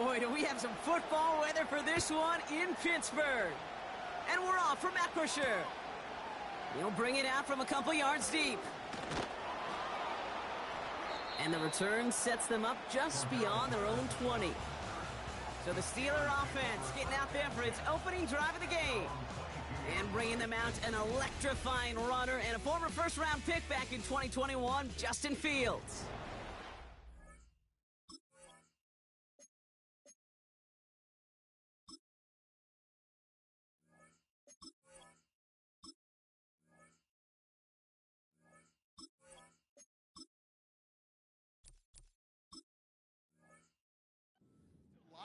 Boy, do we have some football weather for this one in Pittsburgh. And we're off from Acrisure. He'll bring it out from a couple yards deep. And the return sets them up just beyond their own 20. So the Steeler offense getting out there for its opening drive of the game. And bringing them out an electrifying runner and a former first-round pick back in 2021, Justin Fields.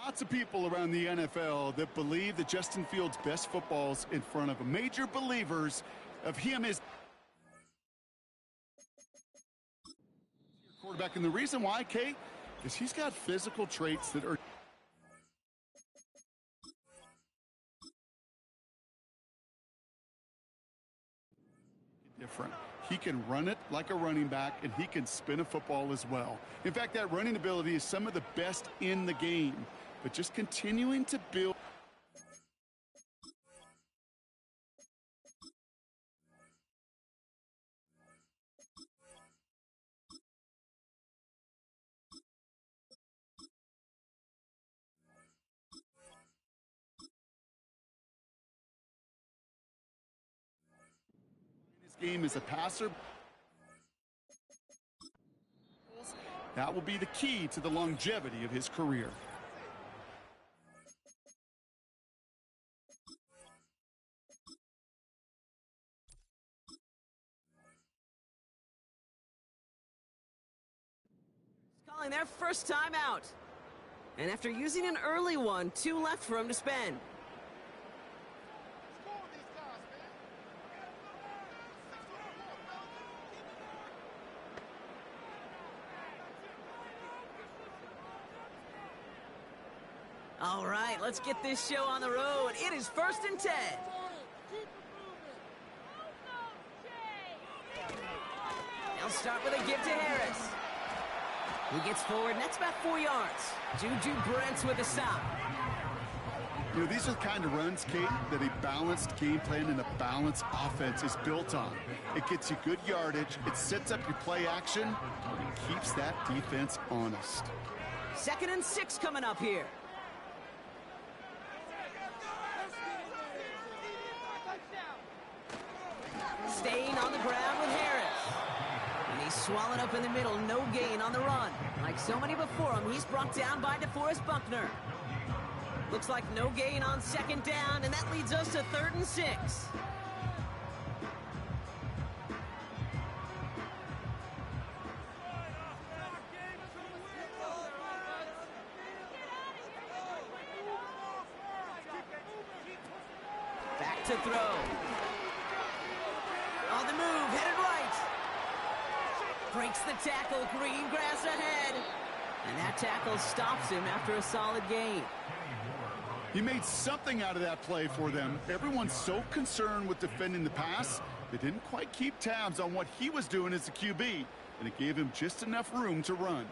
Lots of people around the NFL that believe that Justin Fields' best football's in front of major believers of him as quarterback. And the reason why, Kate, is he's got physical traits that are different. He can run it like a running back, and he can spin a football as well. In fact, that running ability is some of the best in the game. But just continuing to build. His game as a passer. That will be the key to the longevity of his career. Calling their first time out. And after using an early one, 2 left for him to spend. All right, let's get this show on the road. It is 1st and 10. They'll start with a give to Harris. He gets forward, and that's about 4 yards. Juju Brents with a stop. You know, these are the kind of runs, Kate, that a balanced game plan and a balanced offense is built on. It gets you good yardage, it sets up your play action, and keeps that defense honest. 2nd and 6 coming up here. Staying on the ground with Harris. And he's swallowed up in the middle, no gain on the run. Like so many before him, he's brought down by DeForest Buckner. Looks like no gain on 2nd down, and that leads us to 3rd and 6. Back to throw. On the move, headed right. Breaks the tackle, green grass ahead. And that tackle stops him after a solid gain. He made something out of that play for them. Everyone's so concerned with defending the pass, they didn't quite keep tabs on what he was doing as a QB, and it gave him just enough room to run.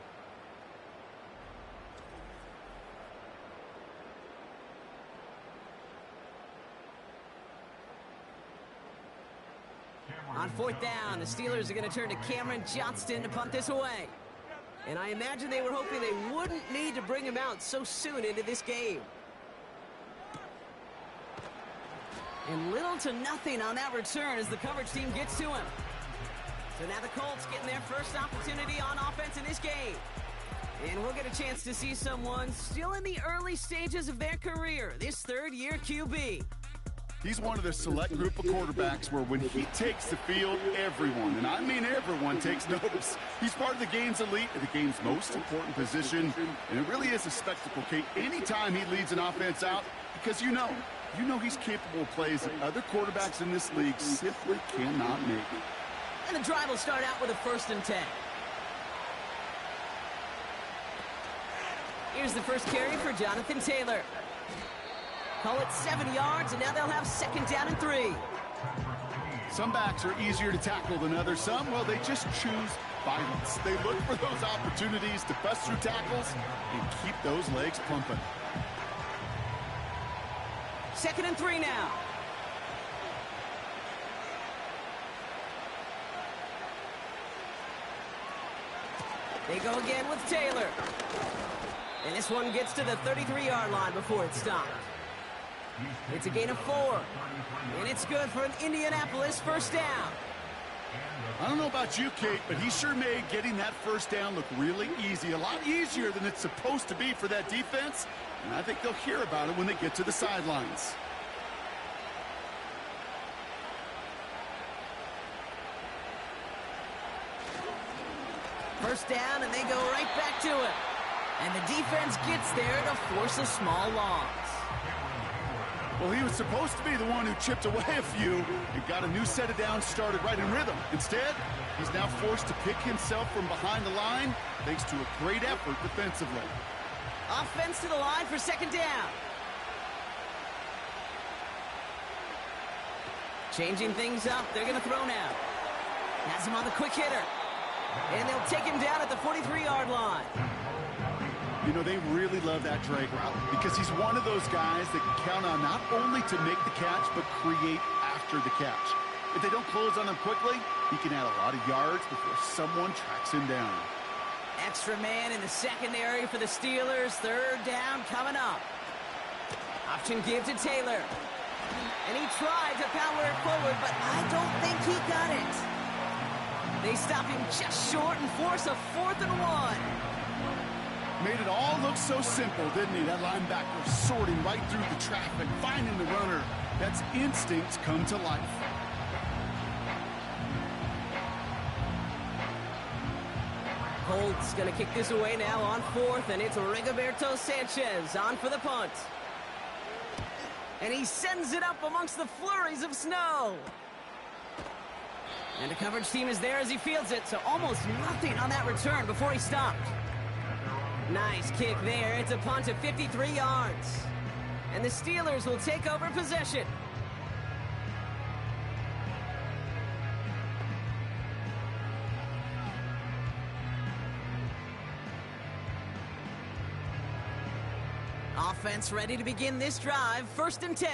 On 4th down, the Steelers are going to turn to Cameron Johnston to punt this away. And I imagine they were hoping they wouldn't need to bring him out so soon into this game. And little to nothing on that return as the coverage team gets to him. So now the Colts getting their first opportunity on offense in this game. And we'll get a chance to see someone still in the early stages of their career, this 3rd-year QB. He's one of the select group of quarterbacks where when he takes the field, everyone, and I mean everyone, takes notice. He's part of the game's elite, the game's most important position, and it really is a spectacle, Kate, anytime he leads an offense out, because you know he's capable of plays that other quarterbacks in this league simply cannot make. And the drive will start out with a 1st and 10. Here's the first carry for Jonathan Taylor. Call it 7 yards, and now they'll have 2nd down and 3. Some backs are easier to tackle than others. Some, well, they just choose violence. They look for those opportunities to bust through tackles and keep those legs pumping. 2nd and 3 now. They go again with Taylor. And this one gets to the 33-yard line before it's stopped. It's a gain of 4. And it's good for an Indianapolis first down. I don't know about you, Kate, but he sure made getting that first down look really easy. A lot easier than it's supposed to be for that defense. And I think they'll hear about it when they get to the sidelines. First down, and they go right back to it. And the defense gets there to force a small loss. Well, he was supposed to be the one who chipped away a few and got a new set of downs started right in rhythm. Instead, he's now forced to pick himself from behind the line thanks to a great effort defensively. Offense to the line for 2nd down. Changing things up. They're going to throw now. Has him on the quick hitter. And they'll take him down at the 43-yard line. You know, they really love that drag route because he's one of those guys that can count on not only to make the catch, but create after the catch. If they don't close on him quickly, he can add a lot of yards before someone tracks him down. Extra man in the secondary for the Steelers. 3rd down coming up. Option give to Taylor. And he tried to power it forward, but I don't think he got it. They stop him just short and force a 4th and 1. Made it all look so simple, didn't he? That linebacker sorting right through the traffic, finding the runner. That's instincts come to life. Colts going to kick this away now on 4th, and it's Rigoberto Sanchez on for the punt. And he sends it up amongst the flurries of snow. And the coverage team is there as he fields it, so almost nothing on that return before he stopped. Nice kick there. It's a punt of 53 yards. And the Steelers will take over possession. Offense ready to begin this drive. 1st and 10.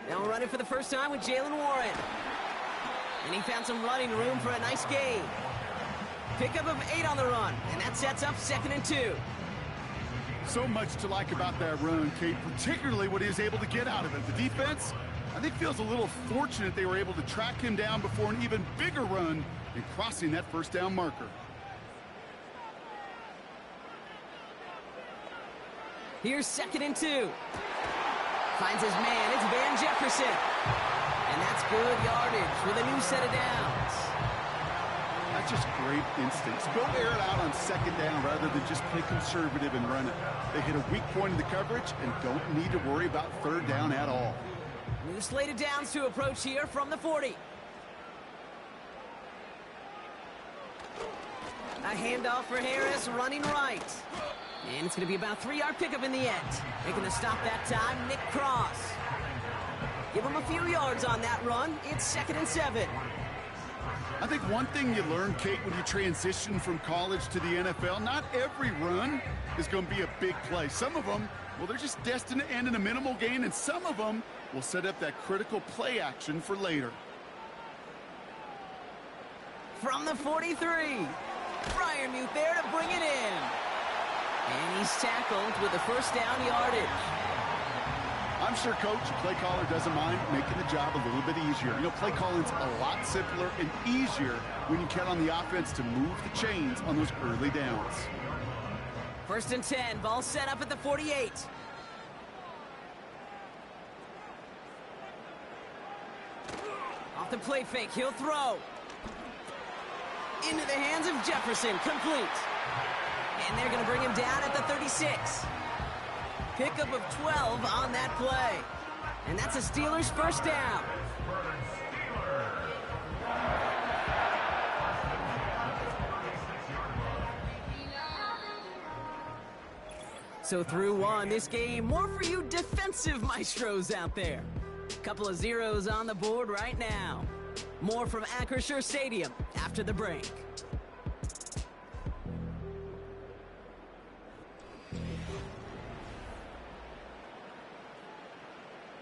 Now running for the first time with Jalen Warren. And he found some running room for a nice gain. Pickup of 8 on the run, and that sets up 2nd and 2. So much to like about that run, Kate, particularly what he was able to get out of it. The defense, I think, feels a little fortunate they were able to track him down before an even bigger run and crossing that first down marker. Here's 2nd and 2. Finds his man. It's Van Jefferson. And that's good yardage with a new set of downs. That's just great instincts. Go air it out on 2nd down rather than just play conservative and run it. They hit a weak point in the coverage and don't need to worry about 3rd down at all. New slate of downs to approach here from the 40. A handoff for Harris running right. And it's going to be about a 3-yard pickup in the end. Making the stop that time, Nick Cross. Give him a few yards on that run. It's 2nd and 7. I think one thing you learn, Kate, when you transition from college to the NFL, not every run is going to be a big play. Some of them, well, they're just destined to end in a minimal gain, and some of them will set up that critical play action for later. From the 43, Freiermuth there to bring it in. And he's tackled with the first down yardage. I'm sure Coach, play caller, doesn't mind making the job a little bit easier. You know, play calling's a lot simpler and easier when you count on the offense to move the chains on those early downs. 1st and 10, ball set up at the 48. Off the play fake, he'll throw. Into the hands of Jefferson, complete. And they're going to bring him down at the 36. Pickup of 12 on that play. And that's a Steelers first down. So through one, this game, more for you defensive maestros out there. Couple of zeros on the board right now. More from Acrisure Stadium after the break.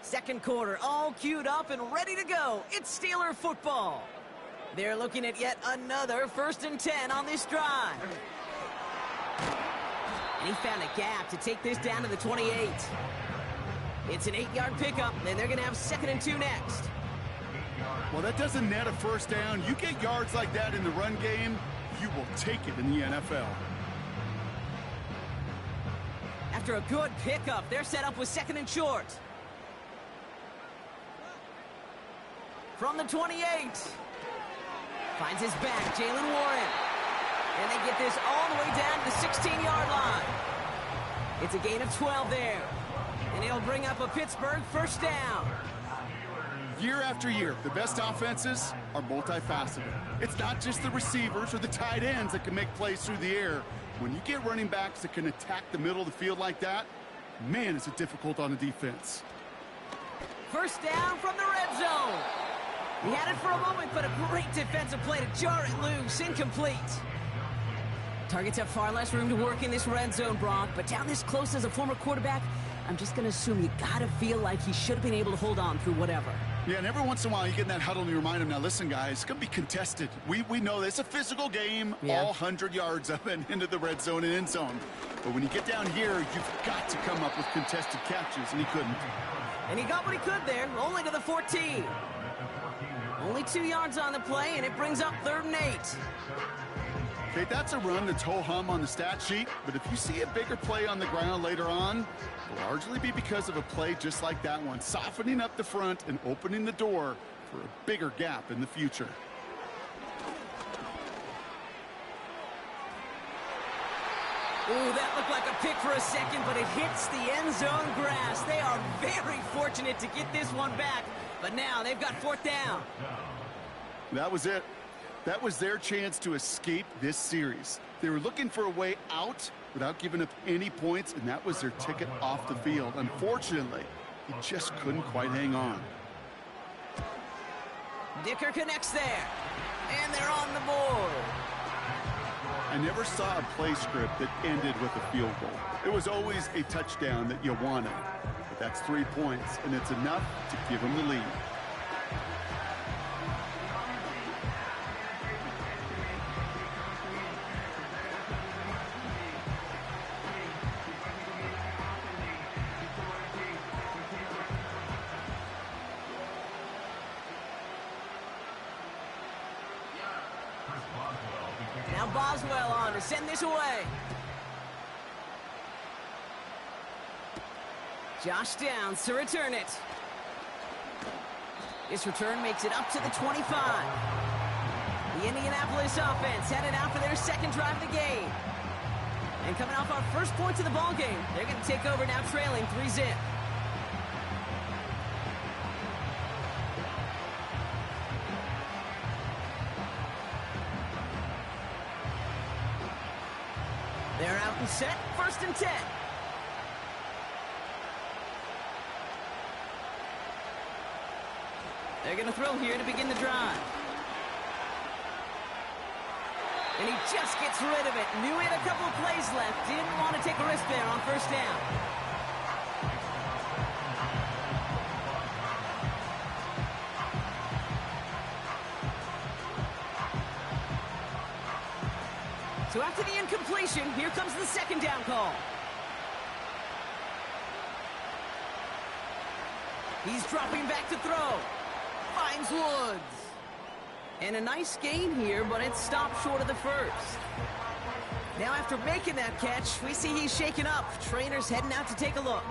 Second quarter, all queued up and ready to go. It's Steeler football. They're looking at yet another 1st and 10 on this drive. And he found a gap to take this down to the 28. It's an 8-yard pickup, and they're going to have 2nd and 2 next. Well, that doesn't net a first down. You get yards like that in the run game, you will take it in the NFL. After a good pickup, they're set up with 2nd and short. From the 28. Finds his back, Jalen Warren. And they get this all the way down to the 16-yard line. It's a gain of 12 there. And it'll bring up a Pittsburgh 1st down. Year after year, the best offenses are multifaceted. It's not just the receivers or the tight ends that can make plays through the air. When you get running backs that can attack the middle of the field like that, man, is it difficult on the defense. 1st down from the red zone. He had it for a moment, but a great defensive play to jar it loose. Incomplete. Targets have far less room to work in this red zone, Brock, but down this close as a former quarterback, I'm just going to assume you got to feel like he should have been able to hold on through whatever. Yeah, and every once in a while you get in that huddle and you remind him, now listen, guys, it's going to be contested. We know this. It's a physical game, all 100 yards up and into the red zone and end zone. But when you get down here, you've got to come up with contested catches, and he couldn't. And he got what he could there, only to the 14. Only 2 yards on the play, and it brings up 3rd and 8. Okay, that's a run that's ho-hum on the stat sheet, but if you see a bigger play on the ground later on, it'll largely be because of a play just like that one, softening up the front and opening the door for a bigger gap in the future. Ooh, that looked like a pick for a second, but it hits the end zone grass. They are very fortunate to get this one back, but now they've got 4th down. That was it. That was their chance to escape this series. They were looking for a way out without giving up any points, and that was their ticket off the field. Unfortunately, he just couldn't quite hang on. Dicker connects there, and they're on the board. I never saw a play script that ended with a field goal. It was always a touchdown that you wanted. But that's 3 points, and it's enough to give them the lead. Now Boswell on to send this away. Josh Downs to return it. This return makes it up to the 25. The Indianapolis offense headed out for their 2nd drive of the game. And coming off our first points of the ball game, they're going to take over now trailing 3-zip. They're out and set, 1st and 10. They're going to throw here to begin the drive. And he just gets rid of it. Knew he had a couple of plays left. Didn't want to take a risk there on 1st down. So after the incompletion, here comes the 2nd down call. He's dropping back to throw. Finds Woods. And a nice gain here, but it stopped short of the 1st. Now after making that catch, we see he's shaken up. Trainer's heading out to take a look.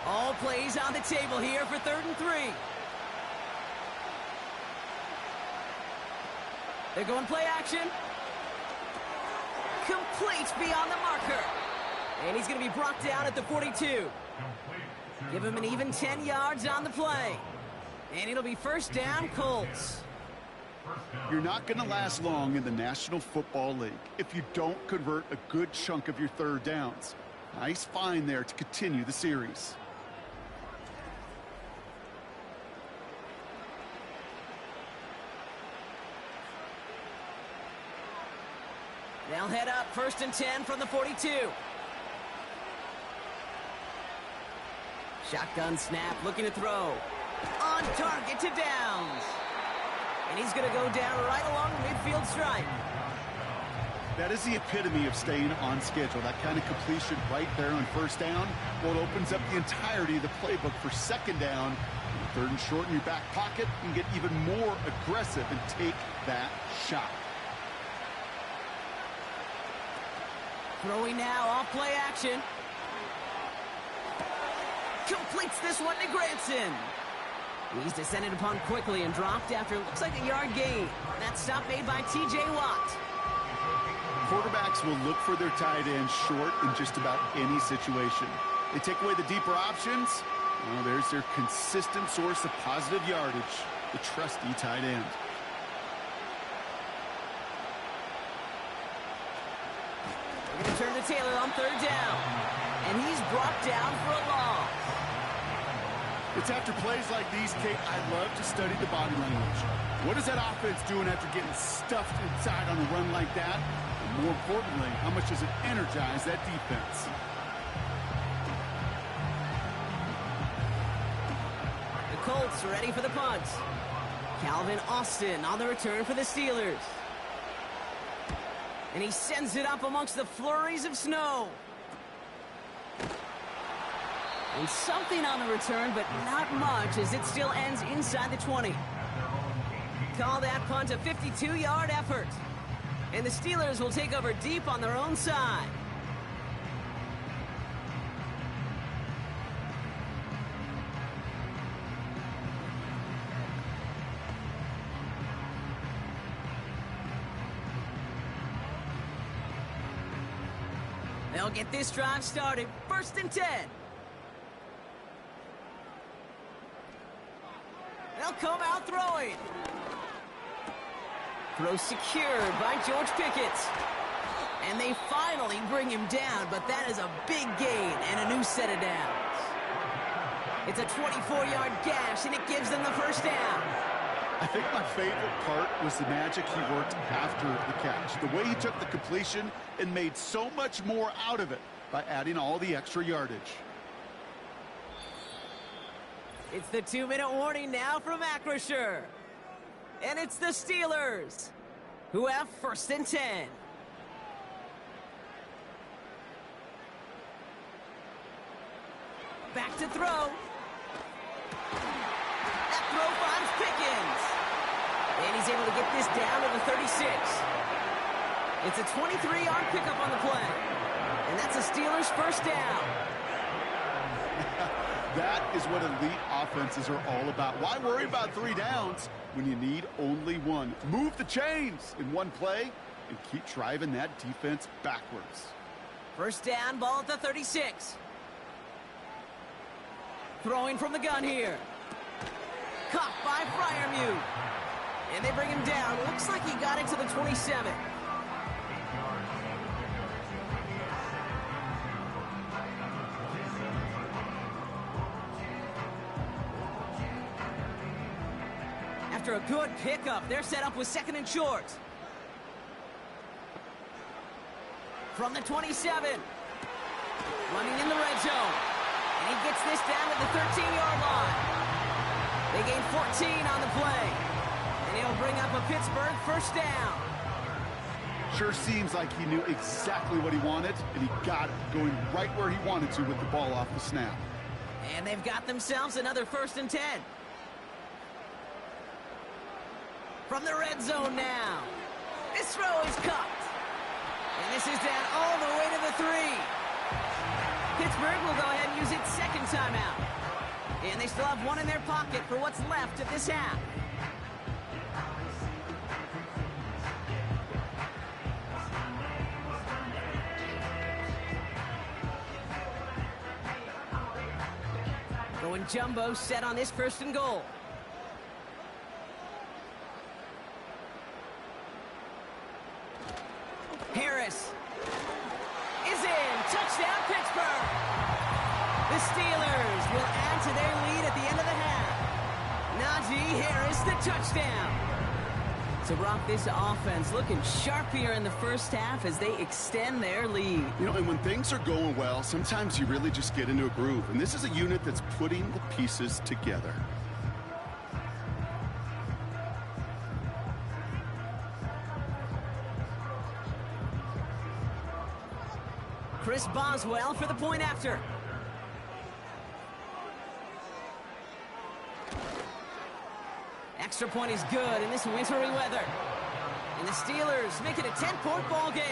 All plays on the table here for 3rd and 3. They're going play action. Complete beyond the marker. And he's going to be brought down at the 42. Give him an even 10 yards on the play. And it'll be first down, Colts. You're not going to last long in the National Football League if you don't convert a good chunk of your third downs. Nice find there to continue the series. They'll head up first and 10 from the 42. Shotgun snap, looking to throw. On target to Downs. And he's going to go down right along the midfield stripe. That is the epitome of staying on schedule. That kind of completion right there on first down. Well, it opens up the entirety of the playbook for second down. Third and short in your back pocket. You can get even more aggressive and take that shot. Throwing now, off play action. Completes this one to Granson. He's descended upon quickly and dropped after it looks like a yard gain. That stop made by T.J. Watt. Quarterbacks will look for their tight end short in just about any situation. They take away the deeper options. Well, there's their consistent source of positive yardage, the trusty tight end. They're going to turn to Taylor on third down. And he's brought down for a loss. It's after plays like these, Kate, I love to study the body language. What is that offense doing after getting stuffed inside on a run like that? And more importantly, how much does it energize that defense? The Colts ready for the punt. Calvin Austin on the return for the Steelers. And he sends it up amongst the flurries of snow. And something on the return, but not much, as it still ends inside the 20. Call that punt a 52-yard effort. And the Steelers will take over deep on their own side. They'll get this drive started. First and 10. They'll come out throwing. Throw secured by George Pickett. And they finally bring him down, but that is a big gain and a new set of downs. It's a 24-yard gash, and it gives them the first down. I think my favorite part was the magic he worked after the catch. The way he took the completion and made so much more out of it by adding all the extra yardage. It's the 2-minute warning now from Acrisure. And it's the Steelers who have first and 10. Back to throw. That throw finds Pickens. And he's able to get this down to the 36. It's a 23-yard pickup on the play. And that's a Steelers first down. That is what elite offenses are all about. Why worry about 3 downs when you need only one? Move the chains in one play and keep driving that defense backwards. First down, ball at the 36. Throwing from the gun here. Caught by Freiermuth. And they bring him down. Looks like he got it to the 27. After a good pickup, they're set up with second and short. From the 27. Running in the red zone. And he gets this down to the 13-yard line. They gain 14 on the play. And he'll bring up a Pittsburgh first down. Sure seems like he knew exactly what he wanted, and he got it, going right where he wanted to with the ball off the snap. And they've got themselves another first and 10. From the red zone now. This throw is caught. And this is down all the way to the 3. Pittsburgh will go ahead and use its second timeout. And they still have one in their pocket for what's left of this half. jumbo set on this 1st and goal. Harris is in. Touchdown, Pittsburgh. The Steelers will add to their lead at the end of the half. Najee Harris, the touchdown. So, Brock, this offense looking sharp here in the 1st half as they extend their lead. You know, and when things are going well, sometimes you really just get into a groove. And this is a unit that's putting the pieces together. Chris Boswell for the point after. Extra point is good in this wintry weather. And the Steelers make it a 10-point ball game.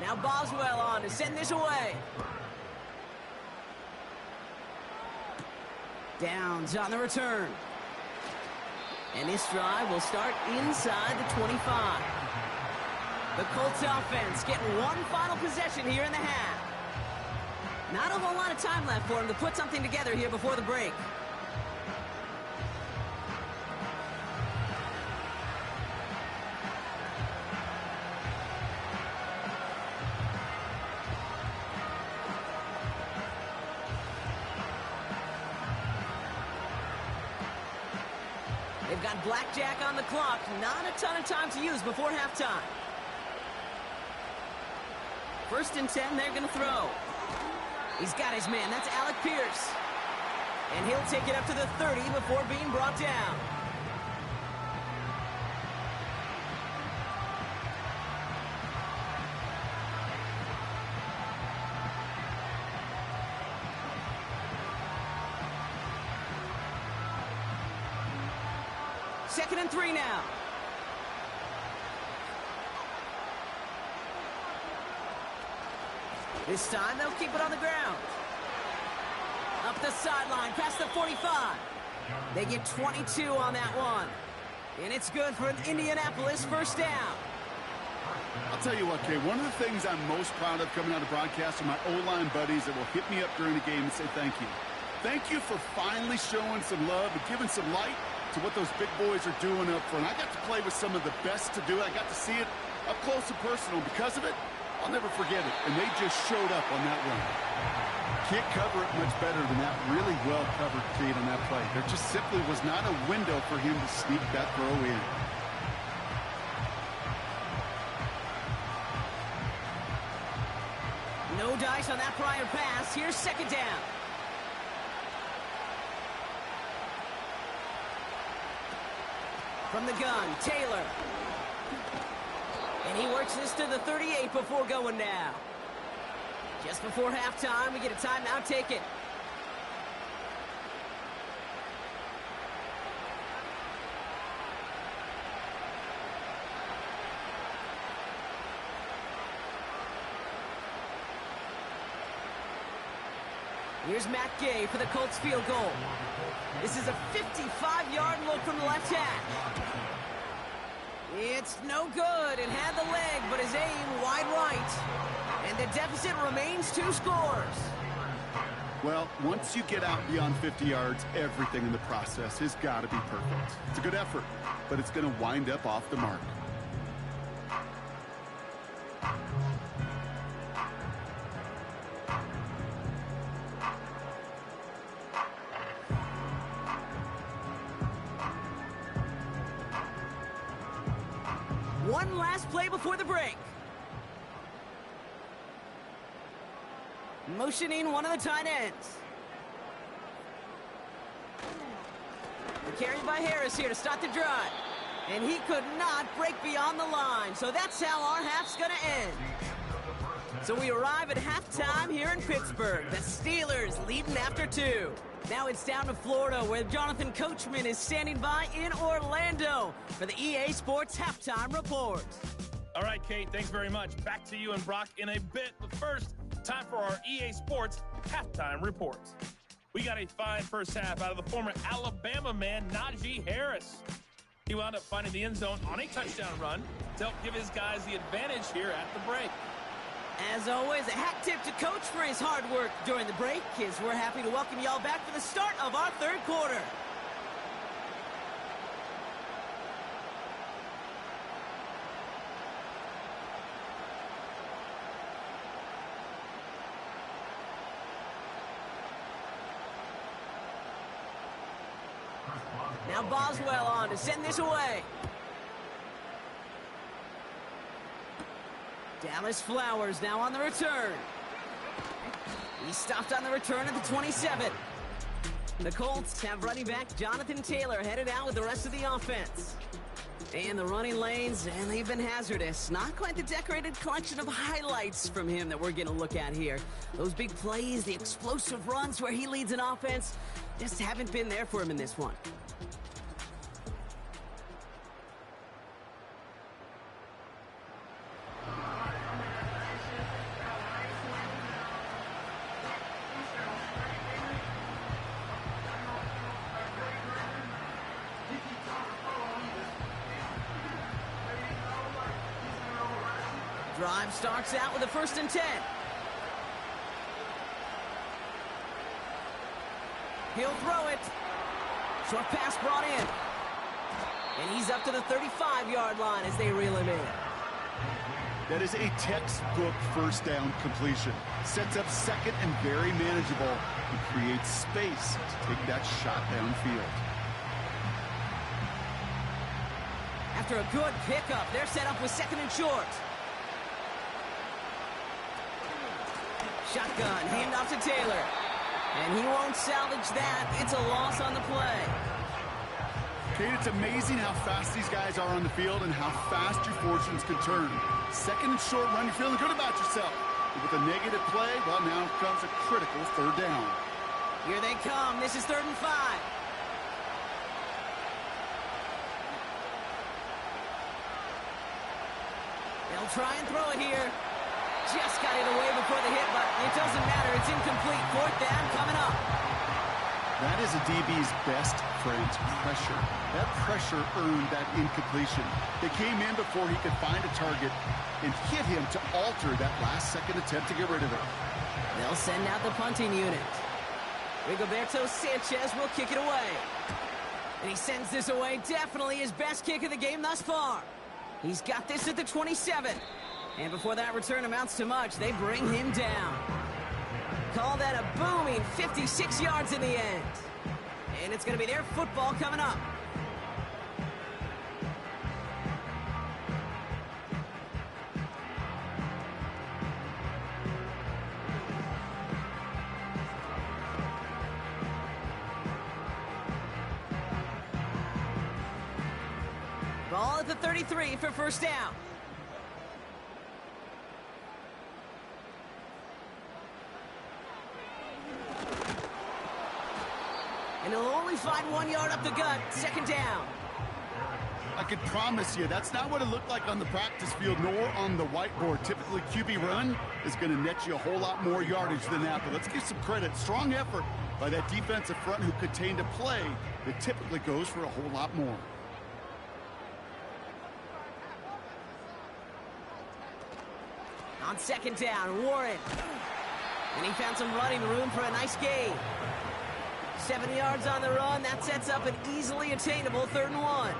Now Boswell on to send this away. Downs on the return. And this drive will start inside the 25. The Colts offense getting one final possession here in the half. Not a whole lot of time left for them to put something together here before the break. They've got blackjack on the clock. Not a ton of time to use before halftime. 1st and 10, they're going to throw. He's got his man. That's Alec Pierce. And he'll take it up to the 30 before being brought down. Second and 3 now. This time they'll keep it on the ground. Up the sideline, past the 45. They get 22 on that one. And it's good for an Indianapolis 1st down. I'll tell you what, Kay, one of the things I'm most proud of coming out of broadcast are my O-line buddies that will hit me up during the game and say thank you. Thank you for finally showing some love and giving some light to what those big boys are doing up front. I got to play with some of the best to do it. I got to see it up close and personal. Because of it, I'll never forget it. And they just showed up on that run. Can't cover it much better than that really well-covered feed on that play. There just simply was not a window for him to sneak that throw in. No dice on that prior pass. Here's 2nd down. From the gun, Taylor. And he works this to the 38 before going down. Just before halftime, we get a timeout taken. Here's Matt Gay for the Colts field goal. This is a 55-yard look from the left hash. It's no good. It had the leg, but his aim wide right. And the deficit remains 2 scores. Well, once you get out beyond 50 yards, everything in the process has got to be perfect. It's a good effort, but it's going to wind up off the mark. One last play before the break. Motioning one of the tight ends. Carried by Harris here to start the drive. And he could not break beyond the line. So that's how our half's going to end. So we arrive at halftime here in Pittsburgh. The Steelers leading after 2. Now it's down to Florida, where Jonathan Coachman is standing by in Orlando for the EA Sports Halftime Report. All right, Kate, thanks very much. Back to you and Brock in a bit. But first, time for our EA Sports Halftime Report. We got a fine first half out of the former Alabama man, Najee Harris. He wound up finding the end zone on a touchdown run to help give his guys the advantage here at the break. As always, a hat tip to Coach for his hard work during the break, as we're happy to welcome y'all back for the start of our third quarter. Now Boswell on to send this away. Dallas Flowers now on the return. He stopped on the return at the 27. The Colts have running back Jonathan Taylor headed out with the rest of the offense. And the running lanes, and they've been hazardous. Not quite the decorated collection of highlights from him that we're going to look at here. Those big plays, the explosive runs where he leads an offense, just haven't been there for him in this one. Drive starts out with a 1st and 10. He'll throw it. Short pass brought in. And he's up to the 35-yard line as they reel him in. That is a textbook first down completion. Sets up second and very manageable and creates space to take that shot downfield. After a good pickup, they're set up with 2nd and short. Shotgun, handoff to Taylor. And he won't salvage that. It's a loss on the play. Kate, it's amazing how fast these guys are on the field and how fast your fortunes can turn. 2nd and short run, you're feeling good about yourself. But with a negative play, well, now comes a critical 3rd down. Here they come. This is 3rd and 5. They'll try and throw it here. Just got it away before the hit, but it doesn't matter. It's incomplete. 4th down coming up. That is a DB's best friend, pressure. That pressure earned that incompletion. They came in before he could find a target and hit him to alter that last-second attempt to get rid of it. They'll send out the punting unit. Rigoberto Sanchez will kick it away. And he sends this away. Definitely his best kick of the game thus far. He's got this at the 27. And before that return amounts to much, they bring him down. Call that a booming 56 yards in the end. And it's going to be their football coming up. Ball at the 33 for 1st down. And he'll only find 1 yard up the gut. 2nd down. I can promise you that's not what it looked like on the practice field nor on the whiteboard. Typically, QB run is going to net you a whole lot more yardage than that. But let's give some credit. Strong effort by that defensive front who contained a play that typically goes for a whole lot more. On 2nd down, Warren. And he found some running room for a nice gain. 7 yards on the run. That sets up an easily attainable 3rd and 1.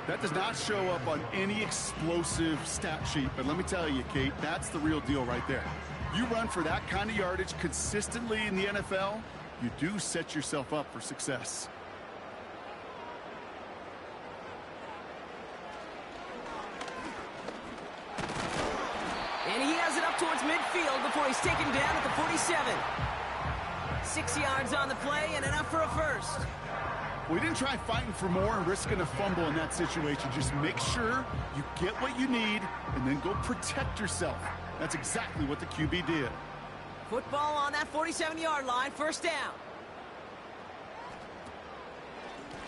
That does not show up on any explosive stat sheet. But let me tell you, Kate, that's the real deal right there. You run for that kind of yardage consistently in the NFL, you do set yourself up for success. And he has it up towards midfield before he's taken down at the 47. 6 yards on the play and enough for a 1st. We didn't try fighting for more and risking a fumble in that situation. Just make sure you get what you need and then go protect yourself. That's exactly what the QB did. Football on that 47-yard line, first down.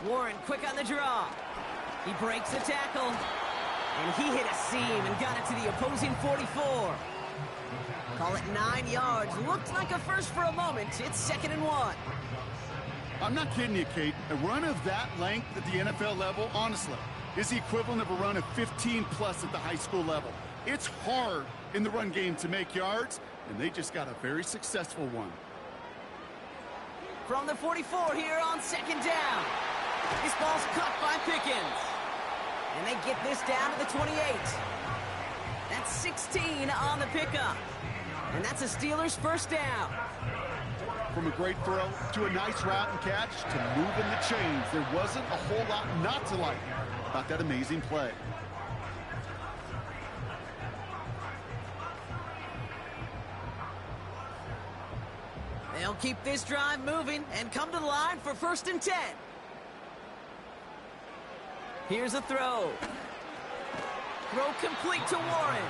Warren quick on the draw. He breaks the tackle, and he hit a seam and got it to the opposing 44. Call it 9 yards. Looked like a first for a moment. It's 2nd and 1. I'm not kidding you, Kate. A run of that length at the NFL level, honestly, is the equivalent of a run of 15-plus at the high school level. It's hard in the run game to make yards, and they just got a very successful one. From the 44 here on 2nd down. This ball's caught by Pickens. And they get this down to the 28. That's 16 on the pickup. And that's a Steelers first down. From a great throw to a nice route and catch to moving the chains, there wasn't a whole lot not to like about that amazing play. They'll keep this drive moving and come to the line for 1st and 10. Here's a throw. Throw complete to Warren.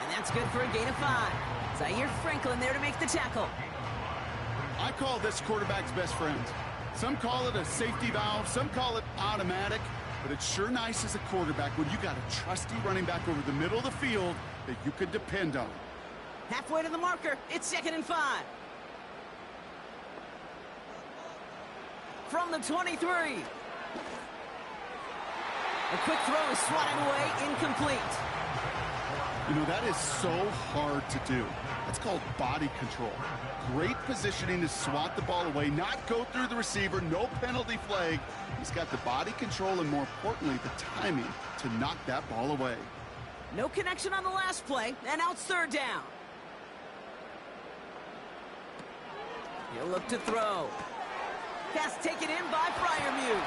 And that's good for a gain of 5. Zaire Franklin there to make the tackle. I call this quarterback's best friend. Some call it a safety valve, some call it automatic, but it's sure nice as a quarterback when you got a trusty running back over the middle of the field that you can depend on. Halfway to the marker, it's 2nd and 5. From the 23. A quick throw is swatted away, incomplete. You know, that is so hard to do. That's called body control. Great positioning to swat the ball away, not go through the receiver, no penalty flag. He's got the body control and, more importantly, the timing to knock that ball away. No connection on the last play, and now it's 3rd down. He'll look to throw. Pass taken in by Freiermuth.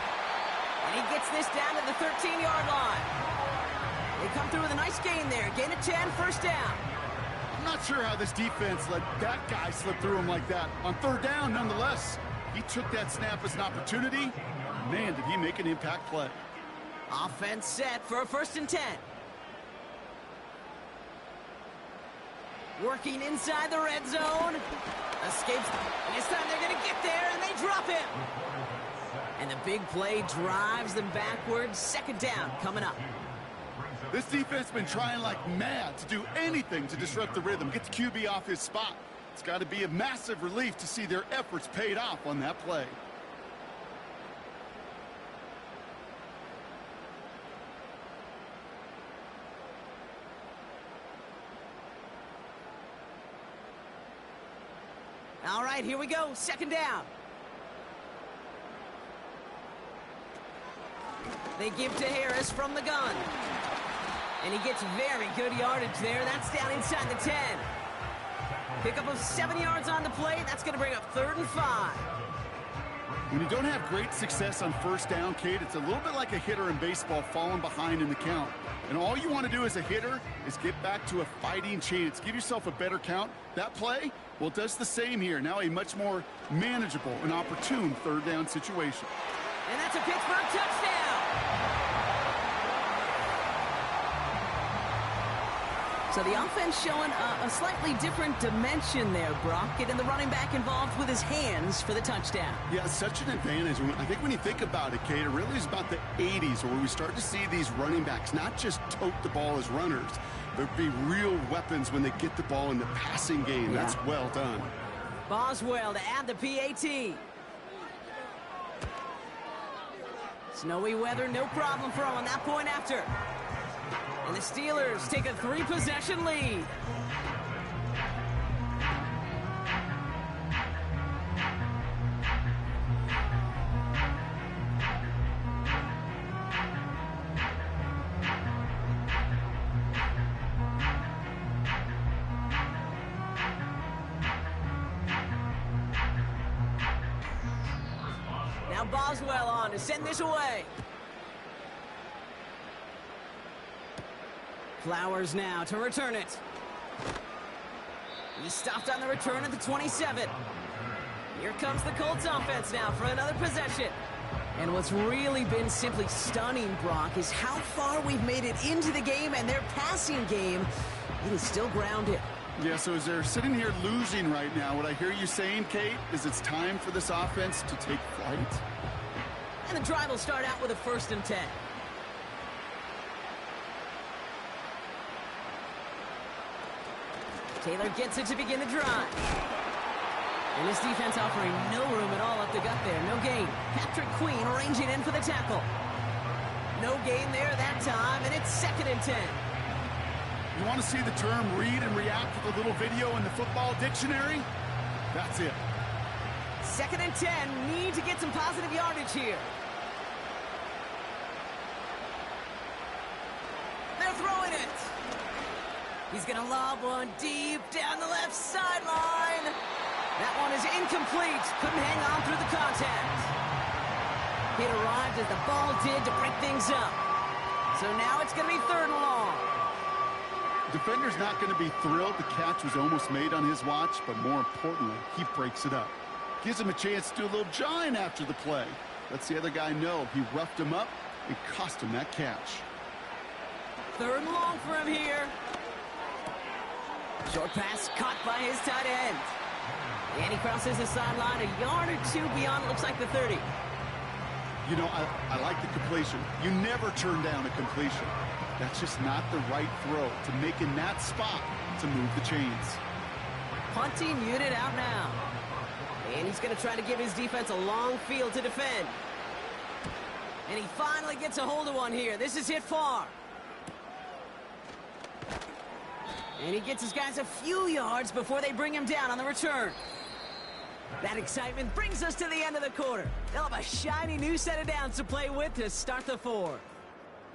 And he gets this down to the 13-yard line. They come through with a nice gain there. Gain of 10, 1st down. I'm not sure how this defense let that guy slip through him like that. On 3rd down, nonetheless, he took that snap as an opportunity. Man, did he make an impact play. Offense set for a 1st and 10. Working inside the red zone. Escapes. And this time they're going to get there, and they drop him. And the big play drives them backwards. 2nd down coming up. This defense has been trying like mad to do anything to disrupt the rhythm, get the QB off his spot. It's got to be a massive relief to see their efforts paid off on that play. All right, here we go. 2nd down. They give to Harris from the gun. And he gets very good yardage there. That's down inside the 10. Pickup of 7 yards on the play. That's going to bring up 3rd and 5. When you don't have great success on 1st down, Kate, it's a little bit like a hitter in baseball falling behind in the count. And all you want to do as a hitter is get back to a fighting chance. Give yourself a better count. That play, well, it does the same here. Now a much more manageable and opportune 3rd down situation. And that's a Pittsburgh touchdown. So the offense showing a slightly different dimension there, Brock. Getting the running back involved with his hands for the touchdown. Yeah, such an advantage. I think when you think about it, Kate, it really is about the 80s where we start to see these running backs not just tote the ball as runners, but be real weapons when they get the ball in the passing game. Yeah. That's well done. Boswell to add the PAT. Snowy weather, no problem for him on that point after. And the Steelers take a 3-possession lead. Now Boswell on to send this away. Flowers now to return it. He stopped on the return at the 27. Here comes the Colts offense now for another possession. And what's really been simply stunning, Brock, is how far we've made it into the game, and their passing game It is still grounded. Yeah, so as they're sitting here losing right now, what I hear you saying, Kate, is it's time for this offense to take flight. And the drive will start out with a 1st and 10. Taylor gets it to begin the drive. And this defense offering no room at all up the gut there. No gain. Patrick Queen ranging in for the tackle. No gain there that time, and it's 2nd and 10. You want to see the term read and react with a little video in the football dictionary? That's it. 2nd and 10. Need to get some positive yardage here. They're throwing it. He's going to lob one deep down the left sideline. That one is incomplete. Couldn't hang on through the contact. It arrived as the ball did to break things up. So now it's going to be 3rd and long. Defender's not going to be thrilled the catch was almost made on his watch, but more importantly, he breaks it up. Gives him a chance to do a little jawing after the play. Lets the other guy know he roughed him up and cost him that catch. 3rd and long for him here. Short pass caught by his tight end. And he crosses the sideline a yard or 2 beyond, it looks like the 30. You know, I like the completion. You never turn down a completion. That's just not the right throw to make in that spot to move the chains. Punting unit out now. And he's going to try to give his defense a long field to defend. And he finally gets a hold of one here. This is hit far. And he gets his guys a few yards before they bring him down on the return. That excitement brings us to the end of the quarter. They'll have a shiny new set of downs to play with to start the 4th.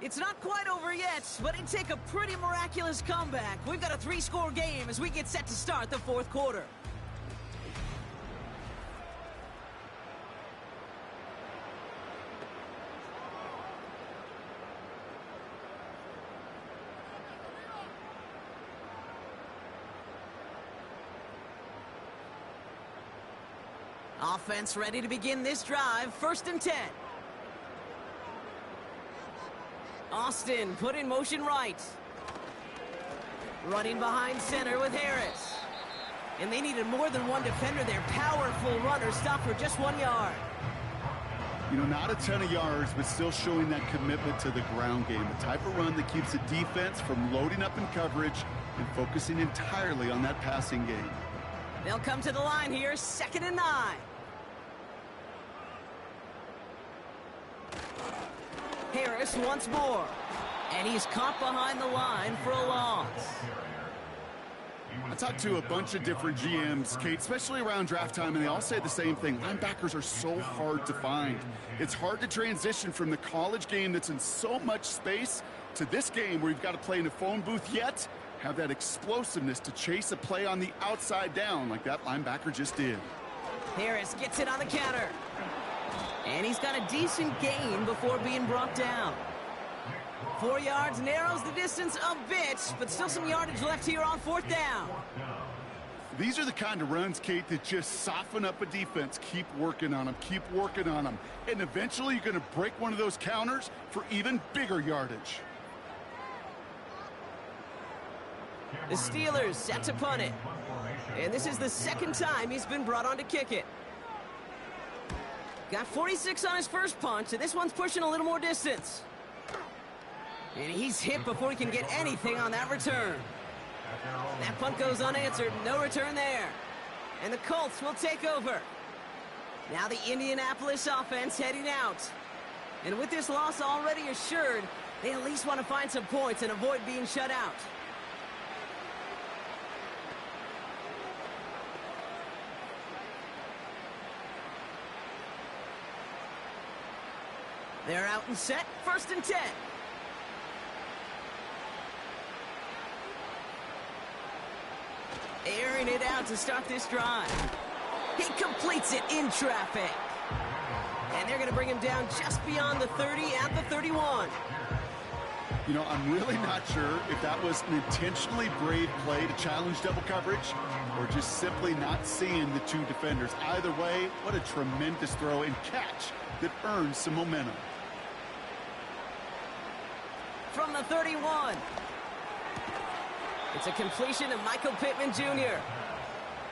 It's not quite over yet, but it'd take a pretty miraculous comeback. We've got a 3-score game as we get set to start the 4th quarter. Offense ready to begin this drive. 1st and 10. Austin put in motion right. Running behind center with Harris. And they needed more than one defender. Their powerful runner stopped for just 1 yard. You know, not a ton of yards, but still showing that commitment to the ground game. The type of run that keeps the defense from loading up in coverage and focusing entirely on that passing game. They'll come to the line here. 2nd and 9. Harris once more. And he's caught behind the line for a loss. I talked to a bunch of different GMs, Kate, especially around draft time, and they all say the same thing. Linebackers are so hard to find. It's hard to transition from the college game that's in so much space to this game where you've got to play in a phone booth yet have that explosiveness to chase a play on the outside down like that linebacker just did. Harris gets it on the counter. And he's got a decent gain before being brought down. 4 yards narrows the distance a bit, but still some yardage left here on 4th down. These are the kind of runs, Kate, that just soften up a defense. Keep working on them, keep working on them. And eventually you're going to break one of those counters for even bigger yardage. The Steelers set to punt it. And this is the 2nd time he's been brought on to kick it. Got 46 on his first punt, and this one's pushing a little more distance. And he's hit before he can get anything on that return. That punt goes unanswered. No return there. And the Colts will take over. Now the Indianapolis offense heading out. And with this loss already assured, they at least want to find some points and avoid being shut out. They're out and set. 1st and 10. Airing it out to start this drive. He completes it in traffic. And they're going to bring him down just beyond the 30 at the 31. You know, I'm really not sure if that was an intentionally brave play to challenge double coverage or just simply not seeing the two defenders. Either way, what a tremendous throw and catch that earns some momentum. From the 31. It's a completion to Michael Pittman Jr.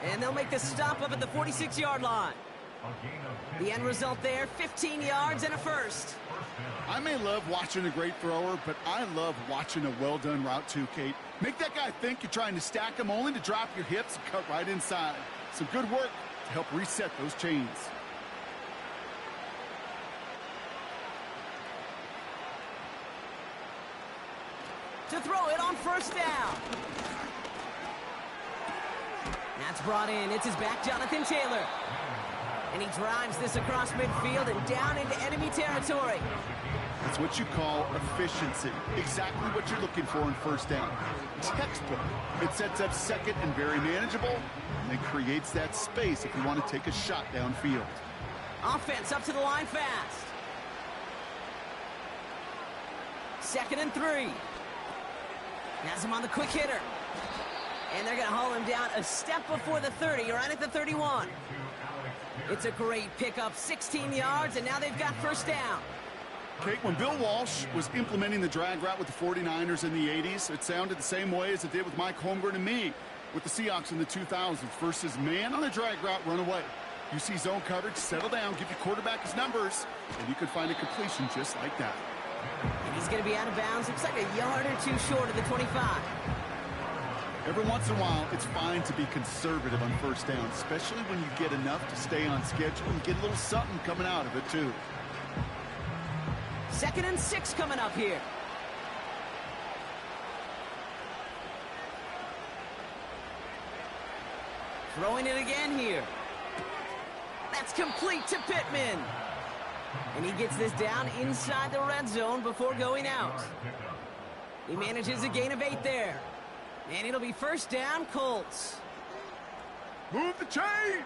And they'll make the stop up at the 46-yard line. The end result there, 15 yards and a first. I may love watching a great thrower, but I love watching a well-done route too, Kate. Make that guy think you're trying to stack him only to drop your hips and cut right inside. Some good work to help reset those chains. To throw it on first down. That's brought in. It's his back, Jonathan Taylor. And he drives this across midfield and down into enemy territory. That's what you call efficiency. Exactly what you're looking for in first down. Textbook. It sets up second and very manageable, and it creates that space if you want to take a shot downfield. Offense up to the line fast. 2nd and 3. Has him on the quick hitter. And they're going to haul him down a step before the 30, right at the 31. It's a great pickup, 16 yards, and now they've got first down. Kate, when Bill Walsh was implementing the drag route with the 49ers in the 80s, it sounded the same way as it did with Mike Holmgren and me with the Seahawks in the 2000s versus man on the drag route, run away. You see zone coverage, settle down, give your quarterback his numbers, and you could find a completion just like that. And he's going to be out of bounds. Looks like a yard or two short of the 25. Every once in a while, it's fine to be conservative on first down, especially when you get enough to stay on schedule and get a little something coming out of it, too. 2nd and 6 coming up here. Throwing it again here. That's complete to Pittman. And he gets this down inside the red zone before going out. He manages a gain of 8 there. And it'll be first down, Colts. Move the chains!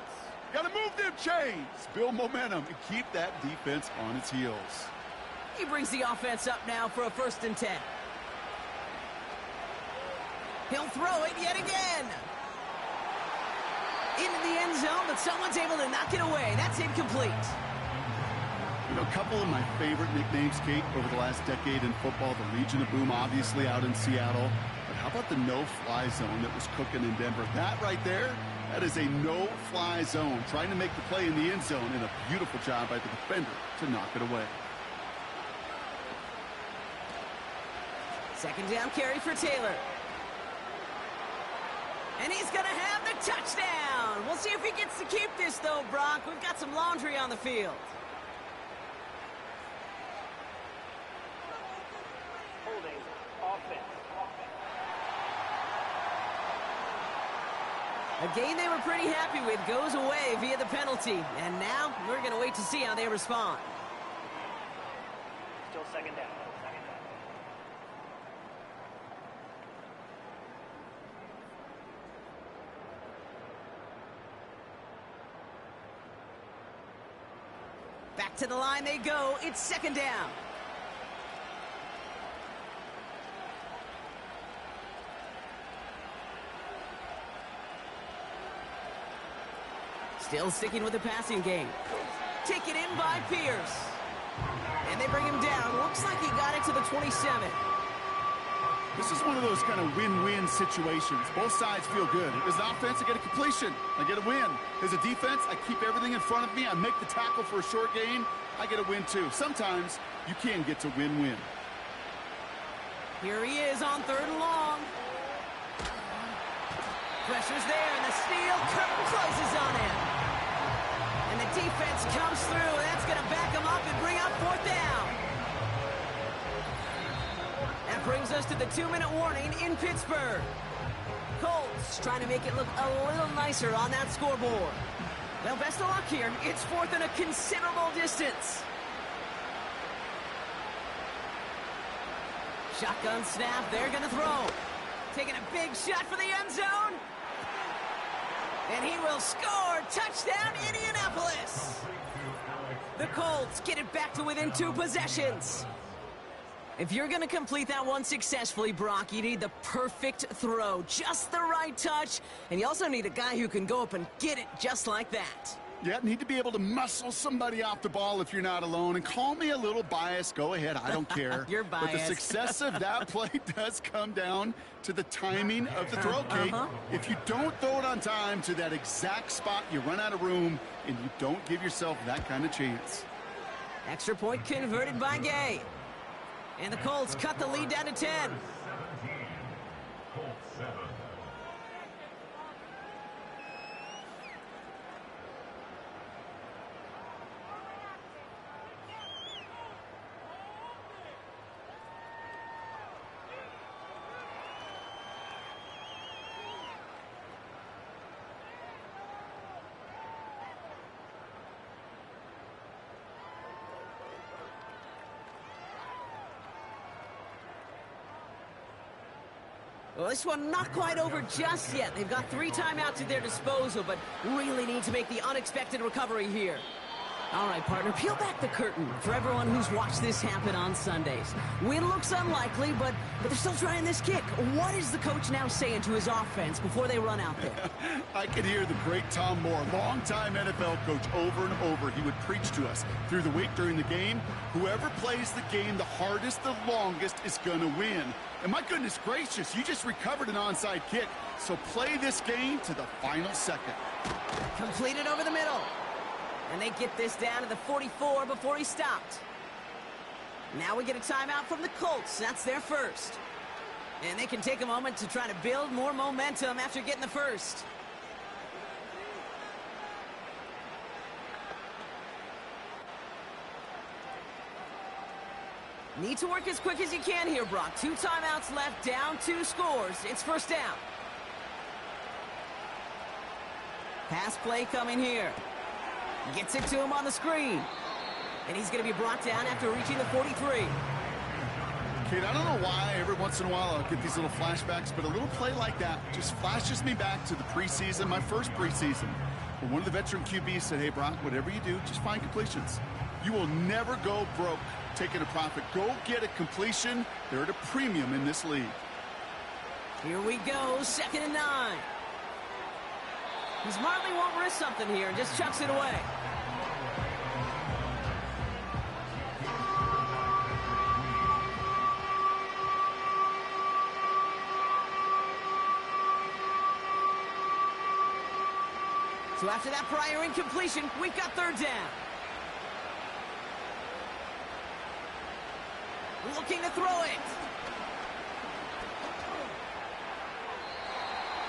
Gotta move them chains! Build momentum and keep that defense on its heels. He brings the offense up now for a 1st and 10. He'll throw it yet again. Into the end zone, but someone's able to knock it away. That's incomplete. You know, a couple of my favorite nicknames, Kate, over the last decade in football. The Legion of Boom, obviously, out in Seattle. But how about the no-fly zone that was cooking in Denver? That right there, that is a no-fly zone. Trying to make the play in the end zone, and a beautiful job by the defender to knock it away. 2nd down carry for Taylor. And he's going to have the touchdown. We'll see if he gets to keep this, though, Brock. We've got some laundry on the field. Holding offense. A game they were pretty happy with goes away via the penalty. And now we're going to wait to see how they respond. Still 2nd down. Back to the line they go. It's 2nd down. Still sticking with the passing game. Taken in by Pierce. And they bring him down. Looks like he got it to the 27. This is one of those kind of win-win situations. Both sides feel good. As an offense, I get a completion. I get a win. As a defense, I keep everything in front of me. I make the tackle for a short gain. I get a win, too. Sometimes you can get to win-win. Here he is on 3rd and long. Pressure's there, and the steel curtain closes on him. And the defense comes through. That's going to back him up and bring up 4th down. That brings us to the 2-minute warning in Pittsburgh. Colts trying to make it look a little nicer on that scoreboard. Well, best of luck here. It's 4th and a considerable distance. Shotgun snap. They're going to throw. Taking a big shot for the end zone. And he will score. Touchdown, Indianapolis. The Colts get it back to within 2 possessions. If you're going to complete that one successfully, Brock, you need the perfect throw, just the right touch, and you also need a guy who can go up and get it just like that. Yeah, need to be able to muscle somebody off the ball if you're not alone. And call me a little biased. Go ahead. I don't care. You're biased. But the success of that play does come down to the timing of the throw, Kate. If you don't throw it on time to that exact spot, you run out of room, and you don't give yourself that kind of chance. Extra point converted by Gay. And the Colts cut the lead down to 10. Well, this one not quite over just yet. They've got 3 timeouts at their disposal, but really need to make the unexpected recovery here. All right, partner, peel back the curtain for everyone who's watched this happen on Sundays. Win looks unlikely, but they're still trying this kick. What is the coach now saying to his offense before they run out there? I could hear the great Tom Moore, longtime NFL coach, over and over. He would preach to us through the week during the game. Whoever plays the game the hardest, the longest, is going to win. And my goodness gracious, you just recovered an onside kick. So play this game to the final second. Completed over the middle. And they get this down to the 44 before he stopped. Now we get a timeout from the Colts. That's their first. And they can take a moment to try to build more momentum after getting the first. Need to work as quick as you can here, Brock. 2 timeouts left, down 2 scores. It's first down. Pass play coming here. Gets it to him on the screen. And he's going to be brought down after reaching the 43. Kate, I don't know why every once in a while I'll get these little flashbacks, but a little play like that just flashes me back to the preseason, my first preseason. When one of the veteran QBs said, hey, Brock, whatever you do, just find completions. You will never go broke taking a profit. Go get a completion. They're at a premium in this league. Here we go, 2nd and 9. He smartly won't risk something here and just chucks it away. So after that prior incompletion, we've got 3rd down. Looking to throw it.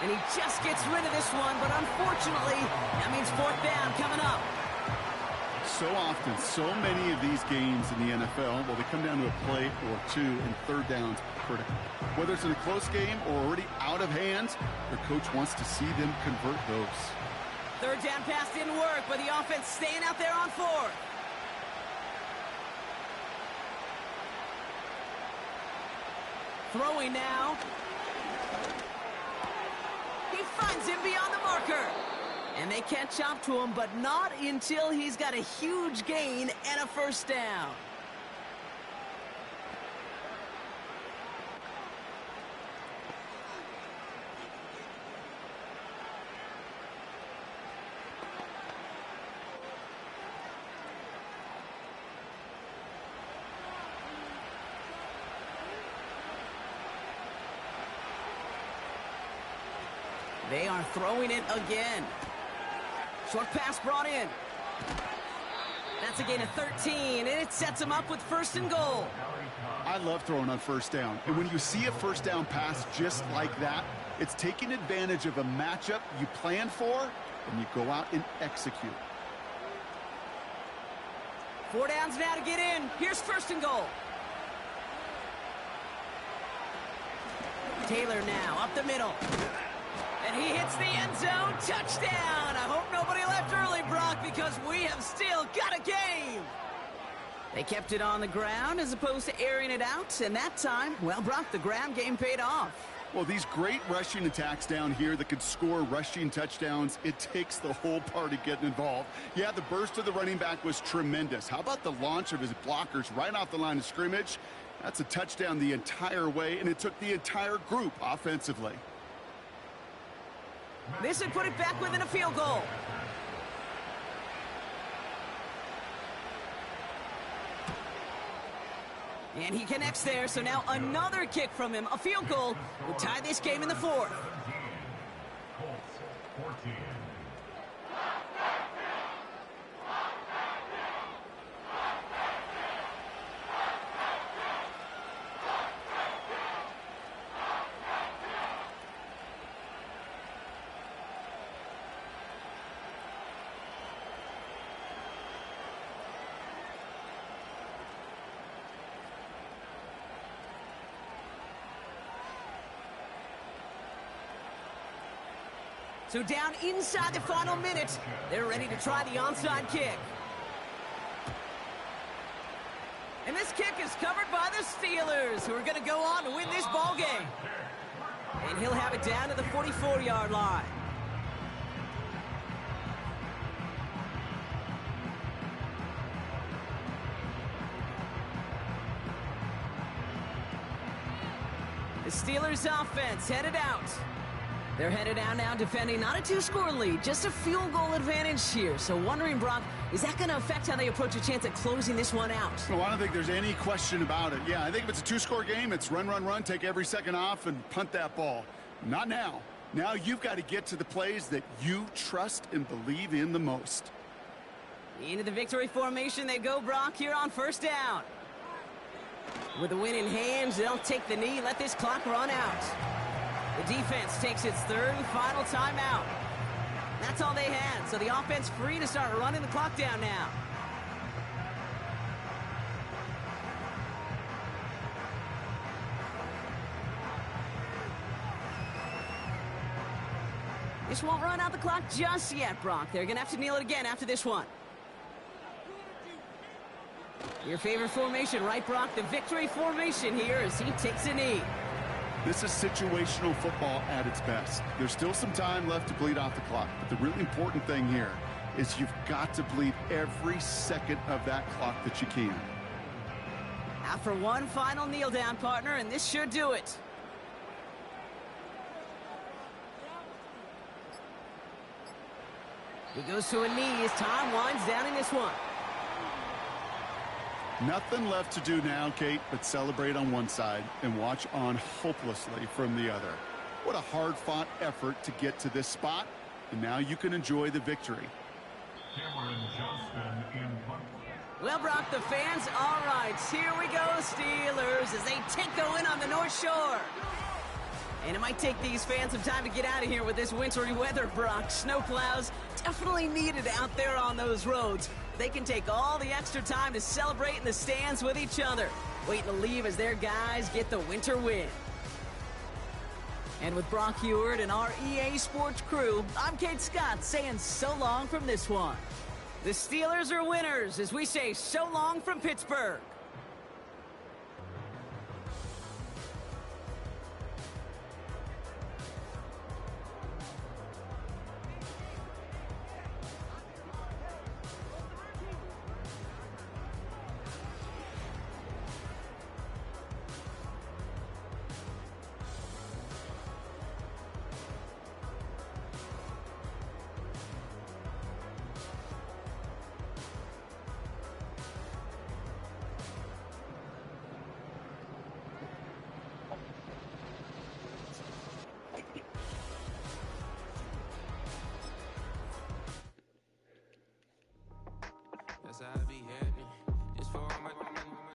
And he just gets rid of this one, but unfortunately, that means 4th down coming up. So often, so many of these games in the NFL, well, they come down to a play or 2, and 3rd downs critical. Whether it's in a close game or already out of hand, their coach wants to see them convert those. 3rd down pass didn't work, but the offense staying out there on 4th. Throwing now. He finds him beyond the marker. And they can't chop to him, but not until he's got a huge gain and a 1st down. They are throwing it again. Short pass brought in. That's a gain of 13, and it sets them up with 1st and goal. I love throwing on 1st down. And when you see a 1st down pass just like that, it's taking advantage of a matchup you plan for, and you go out and execute. 4 downs now to get in. Here's 1st and goal. Taylor now up the middle. And he hits the end zone. Touchdown! I hope nobody left early, Brock, because we have still got a game. They kept it on the ground as opposed to airing it out. And that time, well, Brock, the ground game paid off. Well, these great rushing attacks down here that could score rushing touchdowns, it takes the whole party getting involved. Yeah, the burst of the running back was tremendous. How about the launch of his blockers right off the line of scrimmage? That's a touchdown the entire way, and it took the entire group offensively. This would put it back within a field goal. And he connects there, so now another kick from him. A field goal would tie this game in the fourth. Colts 14. So down inside the final minute, they're ready to try the onside kick. And this kick is covered by the Steelers, who are going to go on to win this ball game. And he'll have it down to the 44-yard line. The Steelers offense headed out. They're headed out now defending not a two-score lead, just a field goal advantage here. So wondering, Brock, is that going to affect how they approach a chance at closing this one out? Well, I don't think there's any question about it. Yeah, I think if it's a two-score game, it's run, run, run, take every second off and punt that ball. Not now. Now you've got to get to the plays that you trust and believe in the most. Into the victory formation they go, Brock, here on first down. With the win in hand, they'll take the knee, let this clock run out. The defense takes its third and final timeout. That's all they had, so the offense free to start running the clock down now. This won't run out the clock just yet, Brock. They're going to have to kneel it again after this one. Your favorite formation, right, Brock? The victory formation here as he takes a knee. This is situational football at its best. There's still some time left to bleed off the clock, but the really important thing here is you've got to bleed every second of that clock that you can. After one final kneel down, partner, and this should do it. He goes to a knee as time winds down in this one. Nothing left to do now, Kate, but celebrate on one side and watch on hopelessly from the other. What a hard-fought effort to get to this spot, and now you can enjoy the victory. Well, Brock, the fans, all right, here we go, Steelers, as they take the win on the North Shore. And it might take these fans some time to get out of here with this wintry weather, Brock. Snowplows definitely needed out there on those roads. They can take all the extra time to celebrate in the stands with each other, waiting to leave as their guys get the winter win. And with Brock Heward and our EA Sports crew, I'm Kate Scott saying so long from this one. The Steelers are winners as we say so long from Pittsburgh.